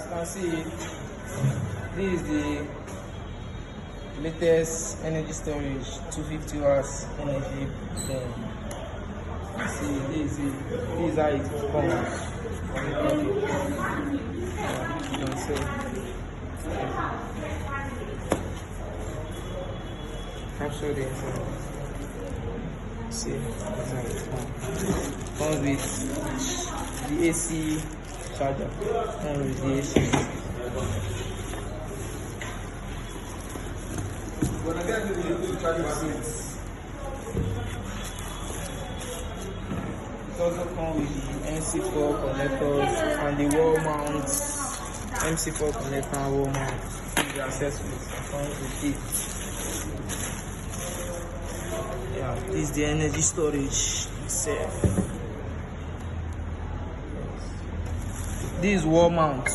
you can see, this is the latest energy storage, 250 watts energy. See, this is how it comes. You can see. Capture the inside. See, that's how it comes with the AC charger and with the AC. It also comes with the MC4 connectors and the wall mounts. MC4 connector and wall mount. The accessories comes with it. Yeah, this is the energy storage itself. This is wall mount.